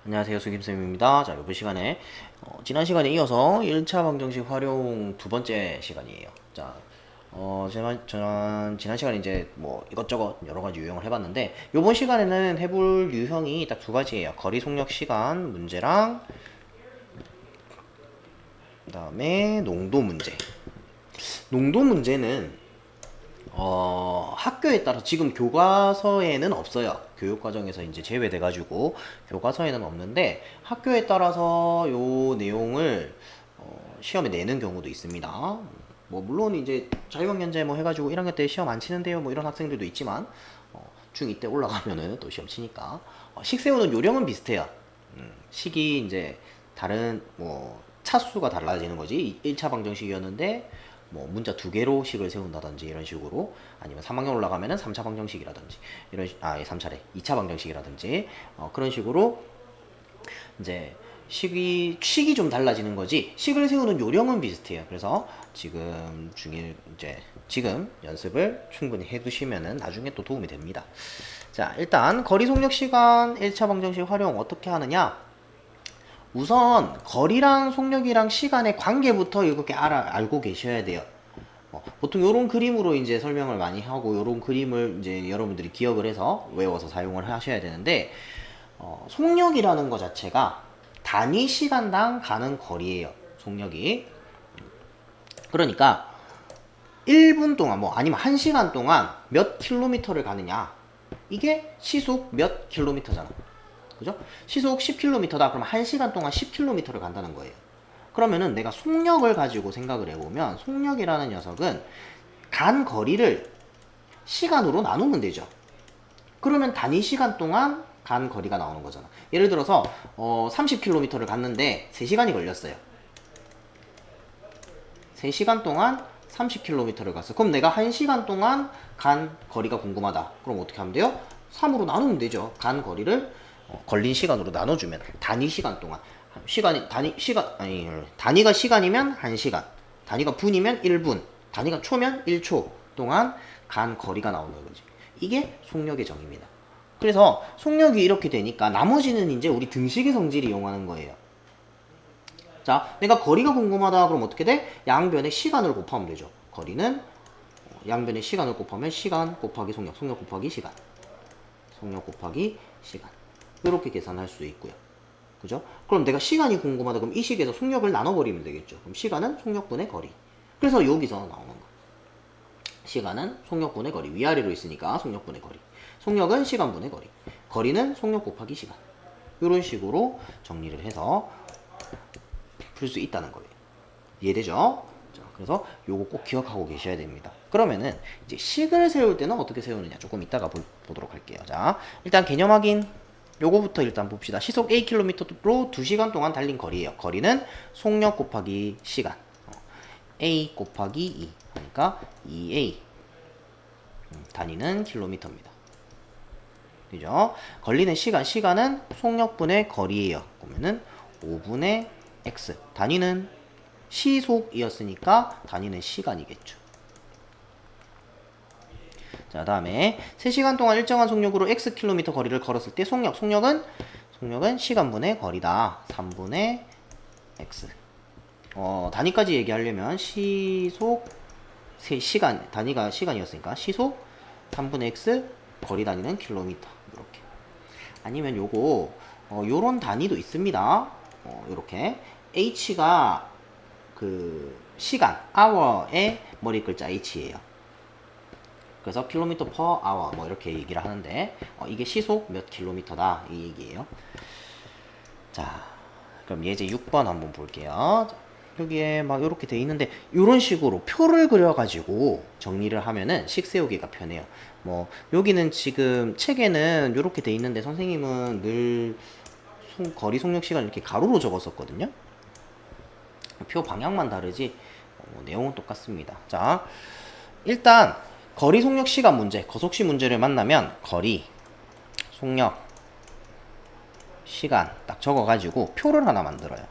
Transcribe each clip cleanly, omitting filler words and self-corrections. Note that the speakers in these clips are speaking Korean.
안녕하세요, 수김쌤입니다. 자, 이번 시간에 지난 시간에 이어서 1차 방정식 활용 두 번째 시간이에요. 자, 지난 시간에 이제 뭐 이것저것 여러 가지 유형을 해봤는데 이번 시간에는 해볼 유형이 딱 두 가지예요. 거리 속력 시간 문제랑 그다음에 농도 문제. 농도 문제는 학교에 따라 지금 교과서에는 없어요. 교육과정에서 이제 제외돼가지고 교과서에는 없는데 학교에 따라서 요 내용을 시험에 내는 경우도 있습니다. 뭐 물론 이제 자유학년제 뭐 해가지고 1학년 때 시험 안 치는데요 뭐 이런 학생들도 있지만 중2 때 올라가면은 또 시험 치니까 식 세우는 요령은 비슷해요. 식이 이제 다른 뭐 차수가 달라지는 거지. 1차 방정식이었는데 뭐 문자 두 개로 식을 세운다든지 이런 식으로 아니면 3학년 올라가면은 3차 방정식이라든지 이런 3차례 2차 방정식이라든지 그런 식으로 이제 식이 좀 달라지는 거지 식을 세우는 요령은 비슷해요. 그래서 지금 중일 이제 지금 연습을 충분히 해두시면은 나중에 또 도움이 됩니다. 자, 일단 거리 속력 시간 1차 방정식 활용 어떻게 하느냐. 우선 거리랑 속력이랑 시간의 관계부터 이렇게 알고 계셔야 돼요. 보통 이런 그림으로 이제 설명을 많이 하고 이런 그림을 이제 여러분들이 기억을 해서 외워서 사용을 하셔야 되는데 속력이라는 것 자체가 단위 시간당 가는 거리예요. 속력이. 그러니까 1분 동안 뭐 아니면 1시간 동안 몇 킬로미터를 가느냐. 이게 시속 몇 킬로미터잖아. 그죠? 시속 10km다. 그럼 1시간 동안 10km를 간다는 거예요. 그러면은 내가 속력을 가지고 생각을 해보면 속력이라는 녀석은 간 거리를 시간으로 나누면 되죠. 그러면 단위 시간 동안 간 거리가 나오는 거잖아. 예를 들어서 30km를 갔는데 3시간이 걸렸어요. 3시간 동안 30km를 갔어. 그럼 내가 1시간 동안 간 거리가 궁금하다. 그럼 어떻게 하면 돼요? 3으로 나누면 되죠. 간 거리를 걸린 시간으로 나눠주면 단위 시간 동안 단위가 시간이면 1시간, 단위가 분이면 1분, 단위가 초면 1초 동안 간 거리가 나오는 거지. 이게 속력의 정의입니다. 그래서 속력이 이렇게 되니까 나머지는 이제 우리 등식의 성질을 이용하는 거예요. 자, 내가 거리가 궁금하다 그럼 어떻게 돼? 양변의 시간을 곱하면 되죠. 거리는 양변의 시간을 곱하면 시간 곱하기 속력, 속력 곱하기 시간, 속력 곱하기 시간. 이렇게 계산할 수 있고요. 그죠? 그럼 내가 시간이 궁금하다 그럼 이 식에서 속력을 나눠버리면 되겠죠. 그럼 시간은 속력분의 거리. 그래서 여기서 나오는 거. 시간은 속력분의 거리. 위아래로 있으니까 속력분의 거리. 속력은 시간분의 거리. 거리는 속력 곱하기 시간. 이런 식으로 정리를 해서 풀 수 있다는 거예요. 이해되죠? 자, 그래서 요거 꼭 기억하고 계셔야 됩니다. 그러면은 이제 식을 세울 때는 어떻게 세우느냐 조금 이따가 보도록 할게요. 자, 일단 개념 확인. 요거부터 일단 봅시다. 시속 Akm로 2시간 동안 달린 거리예요. 거리는 속력 곱하기 시간. A 곱하기 2. 그러니까 2A. 단위는 킬로미터입니다. 그죠? 걸리는 시간은 속력분의 거리예요. 그러면은 5분의 X. 단위는 시속이었으니까 단위는 시간이겠죠. 자, 다음에 3시간 동안 일정한 속력으로 Xkm 거리를 걸었을 때 속력은 시간분의 거리다. 3분의 X. 단위까지 얘기하려면 시속 3시간, 단위가 시간이었으니까 시속 3분의 X, 거리 단위는 킬로미터. 이렇게. 아니면 요거 요런 단위도 있습니다. 요렇게 H가 그 시간, hour의 머리 글자 H예요. 그래서 킬로미터 per hour 뭐 이렇게 얘기를 하는데 이게 시속 몇 킬로미터다 이 얘기예요. 자, 그럼 예제 6번 한번 볼게요. 여기에 막 이렇게 돼 있는데 이런 식으로 표를 그려가지고 정리를 하면은 식 세우기가 편해요. 뭐 여기는 지금 책에는 이렇게 돼 있는데 선생님은 늘 거리 속력 시간 이렇게 가로로 적었었거든요. 표 방향만 다르지 내용은 똑같습니다. 자, 일단 거리 속력 시간 문제, 거속시 문제를 만나면 거리, 속력, 시간 딱 적어가지고 표를 하나 만들어요.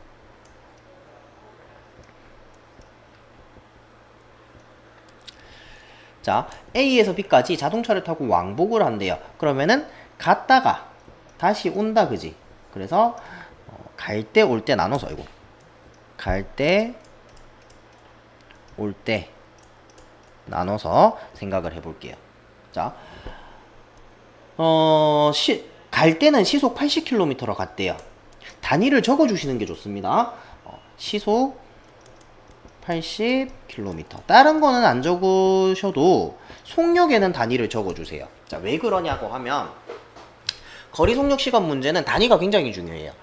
자, A에서 B까지 자동차를 타고 왕복을 한대요. 그러면은 갔다가 다시 온다, 그지? 그래서 갈 때 올 때 나눠서 이거 갈 때 올 때 나눠서 생각을 해볼게요. 자, 갈 때는 시속 80km로 갔대요. 단위를 적어주시는 게 좋습니다. 시속 80km. 다른 거는 안 적으셔도 속력에는 단위를 적어주세요. 자, 왜 그러냐고 하면 거리 속력 시간 문제는 단위가 굉장히 중요해요.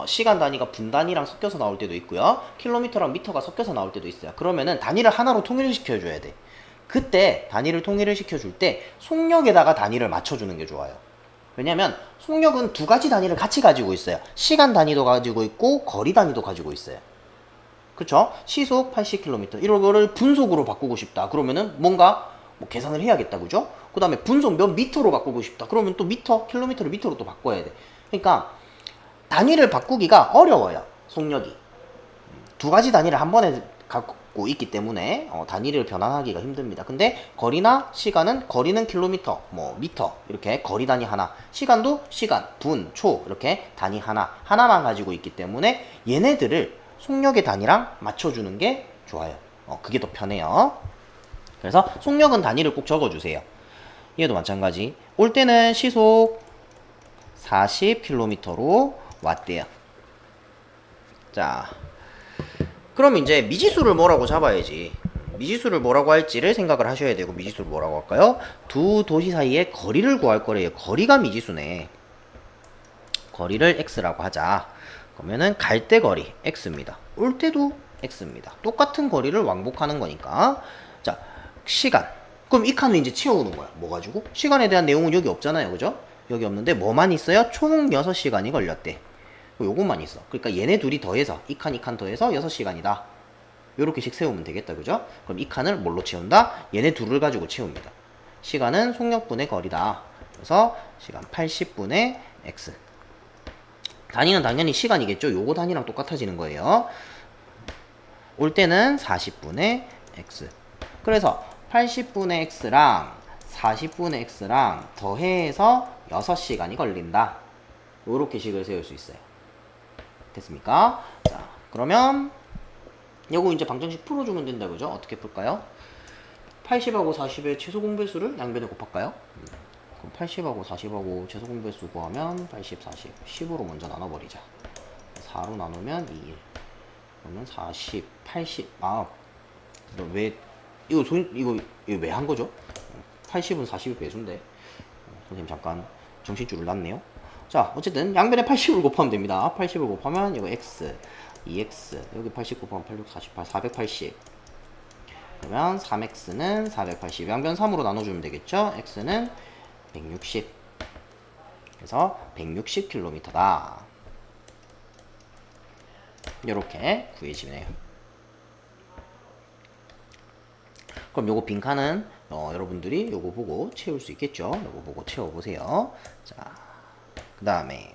시간 단위가 분 단위랑 섞여서 나올 때도 있고요. 킬로미터랑 미터가 섞여서 나올 때도 있어요. 그러면은 단위를 하나로 통일을 시켜줘야 돼. 그때 단위를 통일을 시켜줄 때 속력에다가 단위를 맞춰주는 게 좋아요. 왜냐면 속력은 두 가지 단위를 같이 가지고 있어요. 시간 단위도 가지고 있고 거리 단위도 가지고 있어요. 그쵸? 시속 80km 이런 거를 분속으로 바꾸고 싶다. 그러면은 뭔가 뭐 계산을 해야겠다. 그죠? 그 다음에 분속 몇 미터로 바꾸고 싶다. 그러면 또 미터, 킬로미터를 미터로 또 바꿔야 돼. 그러니까 단위를 바꾸기가 어려워요. 속력이. 두 가지 단위를 한 번에 갖고 있기 때문에 단위를 변환하기가 힘듭니다. 근데 거리나 시간은 거리는 킬로미터, 뭐 미터 이렇게 거리 단위 하나, 시간도 시간, 분, 초 이렇게 단위 하나만 가지고 있기 때문에 얘네들을 속력의 단위랑 맞춰주는 게 좋아요. 그게 더 편해요. 그래서 속력은 단위를 꼭 적어주세요. 얘도 마찬가지. 올 때는 시속 40km로 왔대요. 자, 그럼 이제 미지수를 뭐라고 잡아야지. 미지수를 뭐라고 할지를 생각을 하셔야 되고, 미지수를 뭐라고 할까요? 두 도시 사이의 거리를 구할 거래요. 거리가 미지수네. 거리를 x라고 하자. 그러면은 갈 때 거리 x입니다. 올 때도 x입니다. 똑같은 거리를 왕복하는 거니까. 자, 시간. 그럼 이 칸을 이제 채우는 거야. 뭐 가지고? 시간에 대한 내용은 여기 없잖아요. 그죠? 여기 없는데 뭐만 있어요? 총 6시간이 걸렸대. 요것만 있어. 그러니까 얘네 둘이 더해서 이 칸 더해서 6시간이다. 요렇게씩 세우면 되겠다. 그죠? 그럼 이 칸을 뭘로 채운다? 얘네 둘을 가지고 채웁니다. 시간은 속력분의 거리다. 그래서 시간 80분의 x. 단위는 당연히 시간이겠죠. 요거 단위랑 똑같아지는 거예요. 올 때는 40분의 x. 그래서 80분의 x랑 40분의 x랑 더해서 6시간이 걸린다. 요렇게 식을 세울 수 있어요. 됐습니까? 자, 그러면 요거 이제 방정식 풀어주면 된다. 그죠? 어떻게 풀까요? 80하고 40의 최소 공배수를 양변에 곱할까요? 그럼 80하고 40하고 최소 공배수 구하면 80, 40, 10으로 먼저 나눠버리자. 4로 나누면 2, 1. 그러면 40, 80. 아, 왜 이거 왜 한 거죠? 80은 40이 배수인데. 선생님 잠깐 정신줄을 놨네요. 자, 어쨌든 양변에 80을 곱하면 됩니다. 80을 곱하면 이거 x, 2x, 여기 80 곱하면 8, 6, 48, 480. 그러면 3x는 480. 양변 3으로 나눠주면 되겠죠? x는 160. 그래서 160km다. 이렇게 구해지네요. 그럼 요거 빈칸은 여러분들이 요거 보고 채울 수 있겠죠? 요거 보고 채워보세요. 자, 그 다음에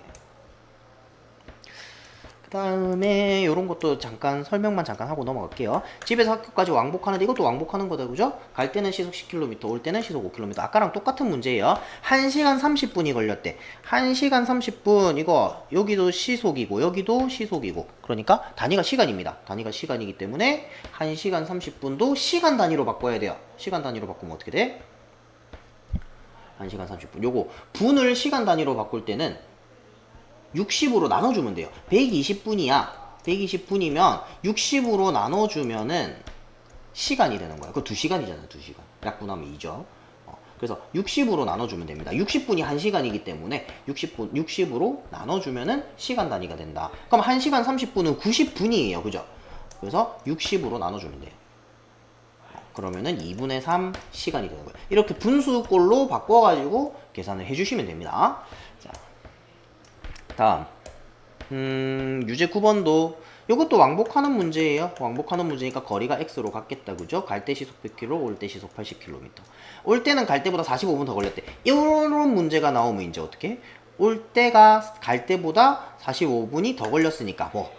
요런 것도 잠깐 설명만 잠깐 하고 넘어갈게요. 집에서 학교까지 왕복하는데 이것도 왕복하는 거다. 그죠? 갈 때는 시속 10km, 올 때는 시속 5km. 아까랑 똑같은 문제예요. 1시간 30분이 걸렸대. 1시간 30분 이거 여기도 시속이고 여기도 시속이고 그러니까 단위가 시간입니다. 단위가 시간이기 때문에 1시간 30분도 시간 단위로 바꿔야 돼요. 시간 단위로 바꾸면 어떻게 돼? 1시간 30분. 요거 분을 시간 단위로 바꿀 때는 60으로 나눠주면 돼요. 120분이야. 120분이면 60으로 나눠주면은 시간이 되는 거야. 그거 2시간이잖아. 2시간. 약분하면 2죠. 그래서 60으로 나눠주면 됩니다. 60분이 1시간이기 때문에 60으로 나눠주면은 시간 단위가 된다. 그럼 1시간 30분은 90분이에요. 그죠? 그래서 60으로 나눠주면 돼요. 그러면은 2분의 3 시간이 되는 거예요. 이렇게 분수꼴로 바꿔가지고 계산을 해주시면 됩니다. 자, 다음 유제 9번도 이것도 왕복하는 문제예요. 왕복하는 문제니까 거리가 x로 갔겠다. 그죠? 갈 때 시속 100km, 올 때 시속 80km. 올 때는 갈 때보다 45분 더 걸렸대. 이런 문제가 나오면 이제 어떻게? 올 때가 갈 때보다 45분이 더 걸렸으니까 뭐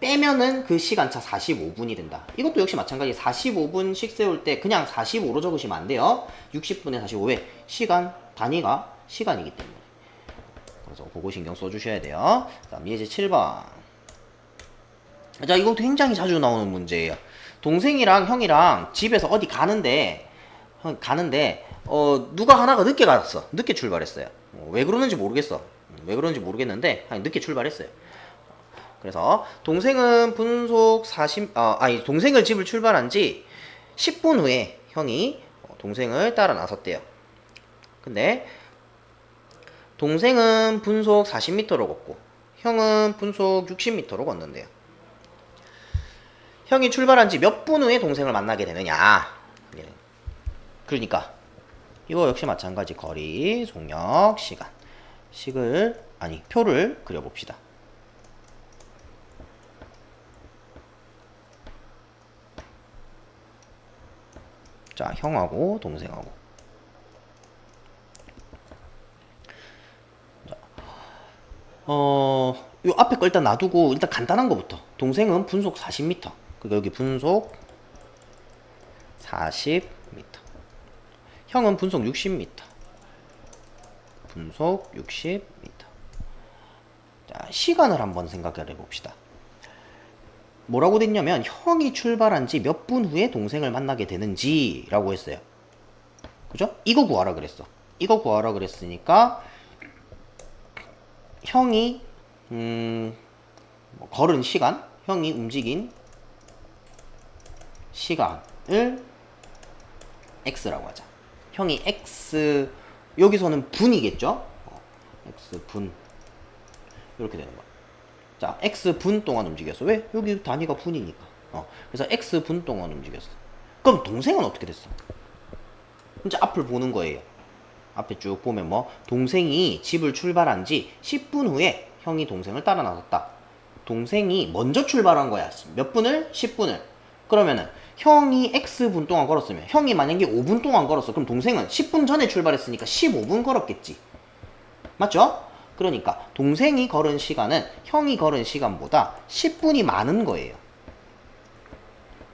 빼면은 그 시간차 45분이 된다. 이것도 역시 마찬가지. 45분씩 세울 때 그냥 45로 적으시면 안 돼요. 60분에 45에 시간 단위가 시간이기 때문에. 그래서 그거 신경 써주셔야 돼요. 다음 예제 7번. 자, 이것도 굉장히 자주 나오는 문제예요. 동생이랑 형이랑 집에서 어디 가는데 누가 하나가 늦게 갔어. 늦게 출발했어요. 왜 그러는지 모르겠어. 왜 그런지 모르겠는데 늦게 출발했어요. 그래서 동생은 동생을 집을 출발한 지 10분 후에 형이 동생을 따라 나섰대요. 근데 동생은 분속 40m로 걷고 형은 분속 60m로 걷는데요. 형이 출발한 지 몇 분 후에 동생을 만나게 되느냐. 그러니까 이거 역시 마찬가지 거리, 속력, 시간. 표를 그려봅시다. 자, 형하고 동생하고. 자, 요 앞에 거 일단 놔두고 일단 간단한 거부터. 동생은 분속 40m. 그러니까 여기 분속 40m. 형은 분속 60m. 분속 60m. 자, 시간을 한번 생각을 해봅시다. 뭐라고 됐냐면 형이 출발한 지 몇 분 후에 동생을 만나게 되는지 라고 했어요. 그죠? 이거 구하라 그랬어. 이거 구하라 그랬으니까 형이 걸은 시간, 형이 움직인 시간을 x라고 하자. 형이 x, 여기서는 분이겠죠? x분 이렇게 되는 거야. 자, x분 동안 움직였어. 왜? 여기 단위가 분이니까. 그래서 x분 동안 움직였어. 그럼 동생은 어떻게 됐어? 이제 앞을 보는 거예요. 앞에 쭉 보면 동생이 집을 출발한 지 10분 후에 형이 동생을 따라 나섰다. 동생이 먼저 출발한 거야. 몇 분을? 10분을. 그러면은 형이 x분 동안 걸었으면 형이 만약에 5분 동안 걸었어. 그럼 동생은 10분 전에 출발했으니까 15분 걸었겠지. 맞죠? 그러니까 동생이 걸은 시간은 형이 걸은 시간보다 10분이 많은 거예요.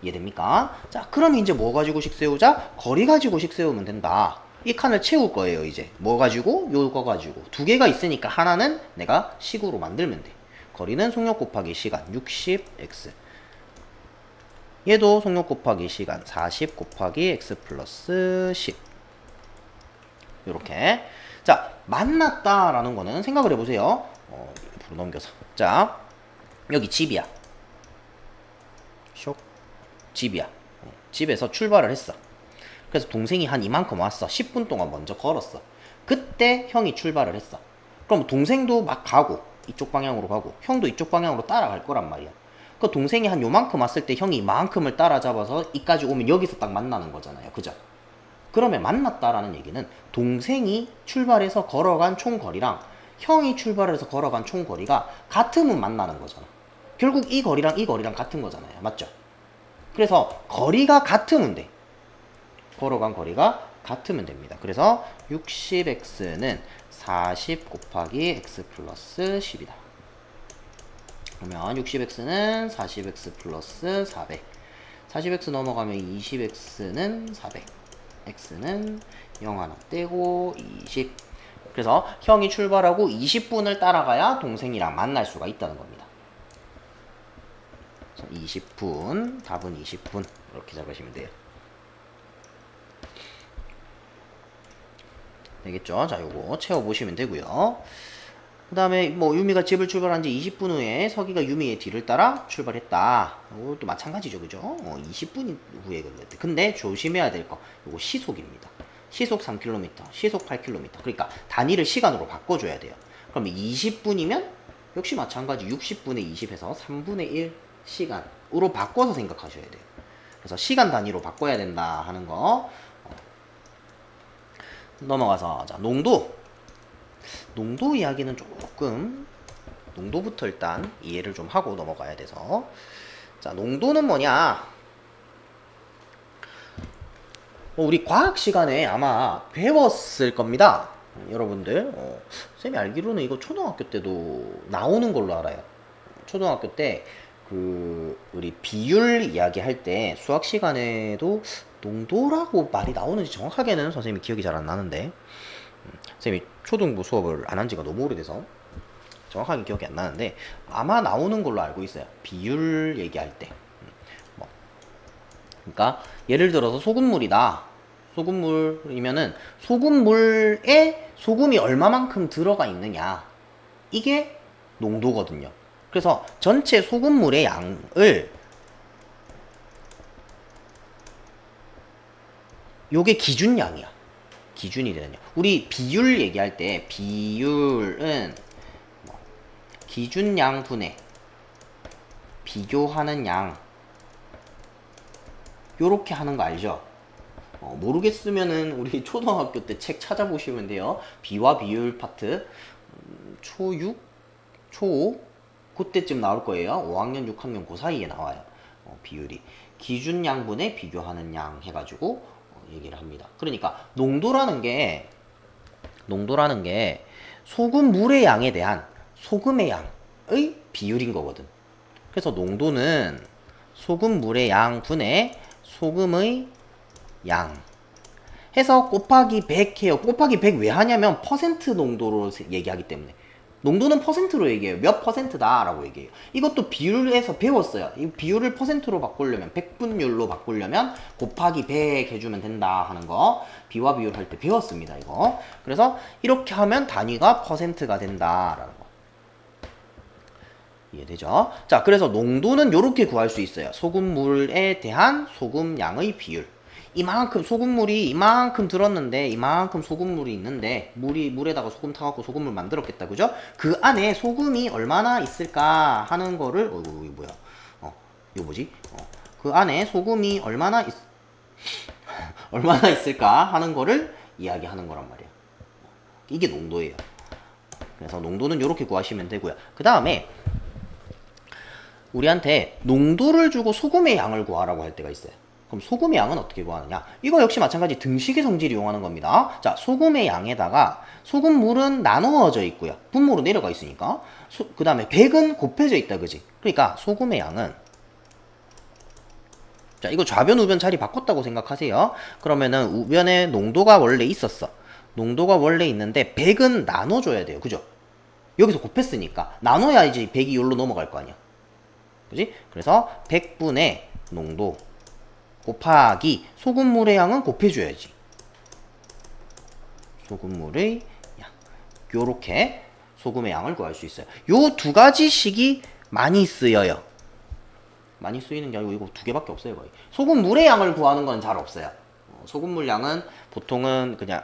이해됩니까? 자, 그럼 이제 뭐 가지고 식 세우자? 거리 가지고 식 세우면 된다. 이 칸을 채울 거예요. 이제 뭐 가지고? 요거 가지고. 두 개가 있으니까 하나는 내가 식으로 만들면 돼. 거리는 속력 곱하기 시간 60x. 얘도 속력 곱하기 시간 40 곱하기 x 플러스 10. 요렇게. 자, 만났다라는 거는 생각을 해보세요. 앞으로 넘겨서. 자, 여기 집이야. 쇽. 집이야. 집에서 출발을 했어. 그래서 동생이 한 이만큼 왔어. 10분 동안 먼저 걸었어. 그때 형이 출발을 했어. 그럼 동생도 막 가고 이쪽 방향으로 가고 형도 이쪽 방향으로 따라갈 거란 말이야. 그 동생이 한 요만큼 왔을 때 형이 이만큼을 따라잡아서 이까지 오면 여기서 딱 만나는 거잖아요. 그죠? 그러면 만났다라는 얘기는 동생이 출발해서 걸어간 총거리랑 형이 출발해서 걸어간 총거리가 같으면 만나는 거잖아. 결국 이 거리랑 이 거리랑 같은 거잖아요. 맞죠? 그래서 거리가 같으면 돼. 걸어간 거리가 같으면 됩니다. 그래서 60x는 40 곱하기 x 플러스 10이다. 그러면 60x는 40x 플러스 400. 40x 넘어가면 20x는 400. x는 0 하나 떼고 20. 그래서 형이 출발하고 20분을 따라가야 동생이랑 만날 수가 있다는 겁니다. 20분, 답은 20분 이렇게 잡으시면 돼요. 되겠죠? 자, 요거 채워보시면 되고요. 그 다음에 유미가 집을 출발한 지 20분 후에 서기가 유미의 뒤를 따라 출발했다. 이것도 마찬가지죠. 그죠? 20분 후에 걸렸대. 근데 조심해야 될 거, 요거 시속입니다. 시속 3km, 시속 8km. 그러니까 단위를 시간으로 바꿔줘야 돼요. 그럼 20분이면 역시 마찬가지 60분의 20에서 3분의 1 시간으로 바꿔서 생각하셔야 돼요. 그래서 시간 단위로 바꿔야 된다 하는 거. 넘어가서 자, 농도 이야기는 조금 농도부터 일단 이해를 좀 하고 넘어가야 돼서, 자, 농도는 뭐냐, 우리 과학 시간에 아마 배웠을 겁니다. 여러분들 쌤이 알기로는 이거 초등학교 때도 나오는 걸로 알아요. 초등학교 때 우리 비율 이야기할 때 수학 시간에도 농도라고 말이 나오는지 정확하게는 선생님이 기억이 잘 안 나는데, 선생님이 초등부 수업을 안 한 지가 너무 오래돼서 정확하게 기억이 안 나는데 아마 나오는 걸로 알고 있어요. 비율 얘기할 때. 뭐. 그러니까 예를 들어서 소금물이다. 소금물이면은 소금물에 소금이 얼마만큼 들어가 있느냐. 이게 농도거든요. 그래서 전체 소금물의 양을 요게 기준량이야. 기준이 되는 양. 우리 비율 얘기할 때 비율은 기준양분의 비교하는 양 요렇게 하는 거 알죠? 모르겠으면은 우리 초등학교 때 책 찾아보시면 돼요. 비와 비율 파트 초6? 초5? 그때쯤 나올 거예요. 5학년, 6학년 그 사이에 나와요. 비율이 기준양분의 비교하는 양 해가지고 얘기를 합니다. 그러니까 농도라는 게 소금물의 양에 대한 소금의 양의 비율인 거거든. 그래서 농도는 소금물의 양 분의 소금의 양 해서 곱하기 100 해요. 곱하기 100 왜 하냐면 퍼센트 농도로 얘기하기 때문에. 농도는 퍼센트로 얘기해요. 몇 퍼센트다 라고 얘기해요. 이것도 비율에서 배웠어요. 이 비율을 퍼센트로 바꾸려면 100분율로 바꾸려면 곱하기 100 해주면 된다 하는 거 비와 비율 할 때 배웠습니다. 이거. 그래서 이렇게 하면 단위가 퍼센트가 된다라는 거. 이해되죠? 자, 그래서 농도는 이렇게 구할 수 있어요. 소금물에 대한 소금량의 비율. 이만큼 소금물이 이만큼 들었는데 이만큼 소금물이 있는데 물에다가 소금 타갖고 소금물 만들었겠다, 그죠? 그 안에 소금이 얼마나 있을까 하는 거를 이거 뭐야? 이거 뭐지? 그 안에 소금이 얼마나 얼마나 있을까 하는 거를 이야기하는 거란 말이야. 이게 농도예요. 그래서 농도는 이렇게 구하시면 되고요. 그 다음에 우리한테 농도를 주고 소금의 양을 구하라고 할 때가 있어요. 그럼 소금의 양은 어떻게 구하느냐? 이거 역시 마찬가지 등식의 성질을 이용하는 겁니다. 자, 소금의 양에다가 소금물은 나누어져 있고요. 분모로 내려가 있으니까. 그 다음에 100은 곱해져 있다, 그지? 그러니까 소금의 양은 자, 이거 좌변 우변 자리 바꿨다고 생각하세요. 그러면은 우변에 농도가 원래 있었어. 농도가 원래 있는데 100은 나눠줘야 돼요. 그죠? 여기서 곱했으니까 나눠야지 100이 여기로 넘어갈 거 아니야. 그지? 그래서 100분의 농도 곱하기 소금물의 양은 곱해줘야지. 소금물의 양. 요렇게 소금의 양을 구할 수 있어요. 요 두 가지 식이 많이 쓰여요. 많이 쓰이는 게 아니고 이거 두 개밖에 없어요, 거의. 소금물의 양을 구하는 건 잘 없어요. 소금물 양은 보통은 그냥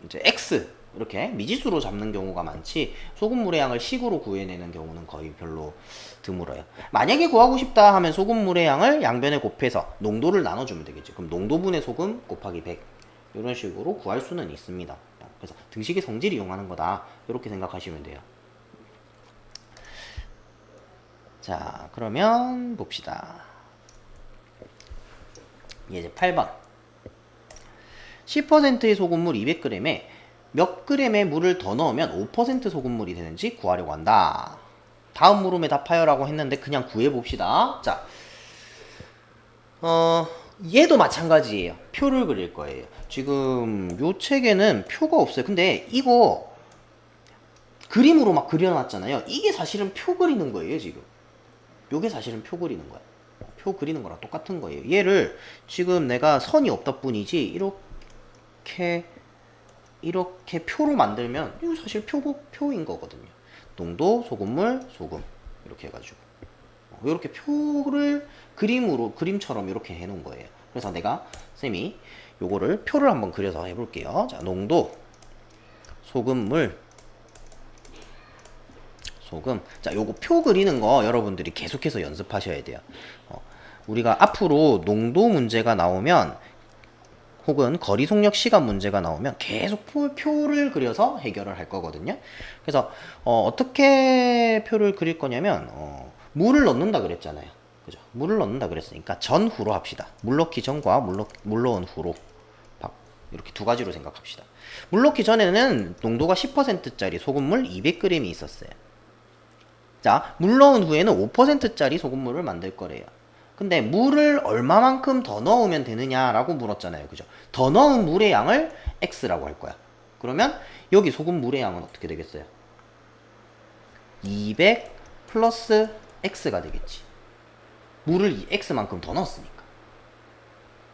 이제 X 이렇게 미지수로 잡는 경우가 많지 소금물의 양을 식으로 구해내는 경우는 거의 별로 드물어요. 만약에 구하고 싶다 하면 소금물의 양을 양변에 곱해서 농도를 나눠주면 되겠죠. 그럼 농도분의 소금 곱하기 100 이런 식으로 구할 수는 있습니다. 그래서 등식의 성질을 이용하는 거다 이렇게 생각하시면 돼요. 자, 그러면 봅시다. 이제 8번 10%의 소금물 200g에 몇 g의 물을 더 넣으면 5% 소금물이 되는지 구하려고 한다. 다음 물음에 답하여라고 했는데 그냥 구해봅시다. 자, 얘도 마찬가지예요. 표를 그릴 거예요. 지금 요 책에는 표가 없어요. 근데 이거 그림으로 막 그려놨잖아요. 이게 사실은 표 그리는 거예요, 지금. 요게 사실은 표 그리는 거야. 표 그리는 거랑 똑같은 거예요. 얘를 지금 내가 선이 없다 뿐이지 이렇게 표로 만들면 이거 사실 표인 거거든요. 농도, 소금물, 소금 이렇게 해가지고 이렇게 표를 그림처럼 이렇게 해놓은 거예요. 그래서 내가 쌤이 요거를 표를 한번 그려서 해볼게요. 자, 농도, 소금물, 소금. 자, 요거 표 그리는 거 여러분들이 계속해서 연습하셔야 돼요. 우리가 앞으로 농도 문제가 나오면 혹은 거리 속력 시간 문제가 나오면 계속 표를 그려서 해결을 할 거거든요. 그래서 어떻게 표를 그릴 거냐면 물을 넣는다 그랬잖아요. 그죠? 물을 넣는다 그랬으니까 전후로 합시다. 물 넣기 전과 물 넣은 후로 이렇게 두 가지로 생각합시다. 물 넣기 전에는 농도가 10%짜리 소금물 200g이 있었어요. 자, 물 넣은 후에는 5%짜리 소금물을 만들 거래요. 근데 물을 얼마만큼 더 넣으면 되느냐라고 물었잖아요. 그죠? 더 넣은 물의 양을 X라고 할 거야. 그러면 여기 소금물의 양은 어떻게 되겠어요? 200 플러스 x가 되겠지. 물을 이 x만큼 더 넣었으니까.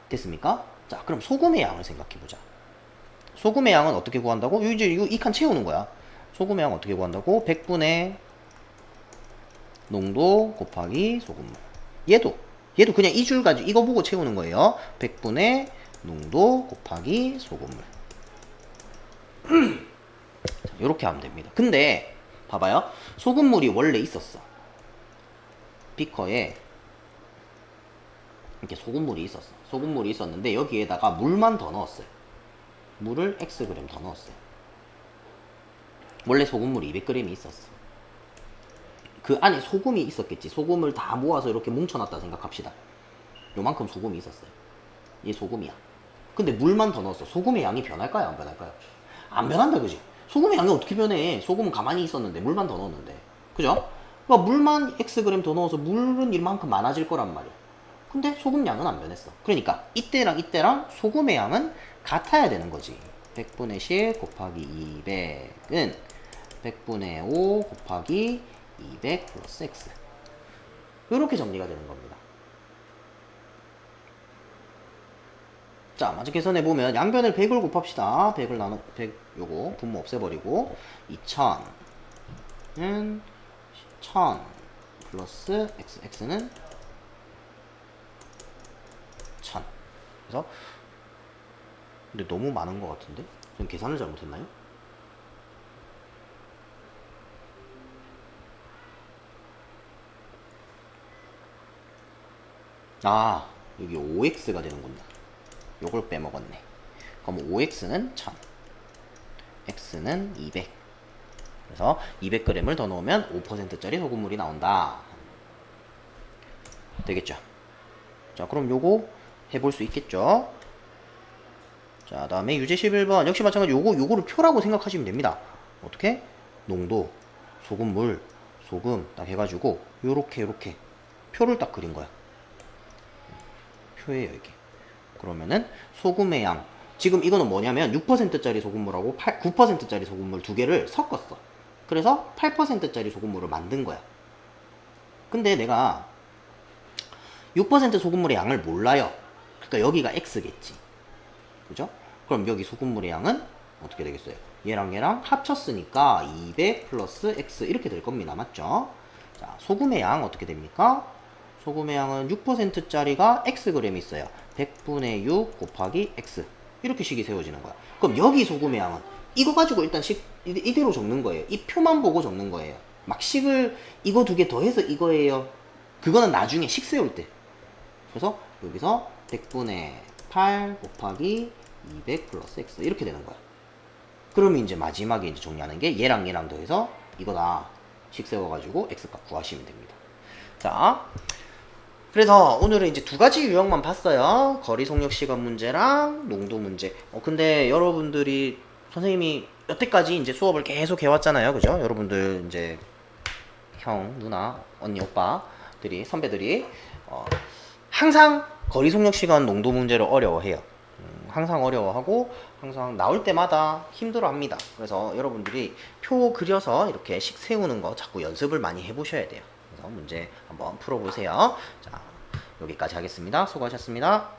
됐습니까? 자, 그럼 소금의 양을 생각해보자. 소금의 양은 어떻게 구한다고? 이제 이거 이 칸 채우는 거야. 소금의 양 어떻게 구한다고? 100분의 농도 곱하기 소금물. 얘도 그냥 이 줄 가지고 이거 보고 채우는 거예요. 100분의 농도 곱하기 소금물. 자, 이렇게 하면 됩니다. 근데 봐봐요. 소금물이 원래 있었어. 비커에 이렇게 소금물이 있었어. 소금물이 있었는데 여기에다가 물만 더 넣었어요. 물을 Xg 더 넣었어요. 원래 소금물이 200g이 있었어. 그 안에 소금이 있었겠지. 소금을 다 모아서 이렇게 뭉쳐놨다 생각합시다. 요만큼 소금이 있었어요. 얘 소금이야. 근데 물만 더 넣었어. 소금의 양이 변할까요? 안 변할까요? 안 변한다, 그지? 소금의 양이 어떻게 변해? 소금은 가만히 있었는데 물만 더 넣었는데, 그죠? 그러니까 물만 Xg 더 넣어서 물은 이만큼 많아질 거란 말이야. 근데 소금 양은 안 변했어. 그러니까 이때랑 이때랑 소금의 양은 같아야 되는 거지. 100분의 10 곱하기 200은 100분의 5 곱하기 200 플러스 x. 이렇게 정리가 되는 겁니다. 자, 먼저 계산해 보면 양변을 100을 곱합시다. 100을 나눠 100 요거 분모 없애버리고 2000은 1000 플러스 x. x는 1000. 그래서 근데 너무 많은 것 같은데? 전 계산을 잘못했나요? 아, 여기 5x가 되는군요. 요걸 빼먹었네. 그럼 5x는 1000, x는 200. 그래서 200g을 더 넣으면 5%짜리 소금물이 나온다. 되겠죠? 자, 그럼 요거 해볼 수 있겠죠? 자, 다음에 유제 11번. 역시 마찬가지 요거를 표라고 생각하시면 됩니다. 어떻게? 농도, 소금물, 소금 딱 해가지고 요렇게 표를 딱 그린 거야. 표예요, 이게. 그러면은 소금의 양. 지금 이거는 뭐냐면 6%짜리 소금물하고 9%짜리 소금물 두 개를 섞었어. 그래서 8%짜리 소금물을 만든 거야. 근데 내가 6% 소금물의 양을 몰라요. 그러니까 여기가 x겠지. 그죠? 그럼 여기 소금물의 양은 어떻게 되겠어요? 얘랑 얘랑 합쳤으니까 200 플러스 x 이렇게 될 겁니다. 맞죠? 자, 소금의 양 어떻게 됩니까? 소금의 양은 6%짜리가 xg이 있어요. 100분의 6 곱하기 x. 이렇게 식이 세워지는 거야. 그럼 여기 소금의 양은 이거 가지고 일단 식 이대로 적는 거예요. 이 표만 보고 적는 거예요. 막 식을 이거 두 개 더해서 이거예요. 그거는 나중에 식 세울 때. 그래서 여기서 100분의 8 곱하기 200 플러스 x 이렇게 되는 거야. 그러면 이제 마지막에 이제 정리하는 게 얘랑 얘랑 더해서 이거다. 식 세워가지고 x값 구하시면 됩니다. 자, 그래서 오늘은 이제 두 가지 유형만 봤어요. 거리 속력 시간 문제랑 농도 문제. 근데 여러분들이 선생님이 여태까지 이제 수업을 계속 해왔잖아요. 그죠? 여러분들 이제 형, 누나, 언니, 오빠들이, 선배들이 항상 거리 속력 시간 농도 문제를 어려워해요. 항상 어려워하고 항상 나올 때마다 힘들어합니다. 그래서 여러분들이 표 그려서 이렇게 식 세우는 거 자꾸 연습을 많이 해보셔야 돼요. 그래서 문제 한번 풀어보세요. 자, 여기까지 하겠습니다. 수고하셨습니다.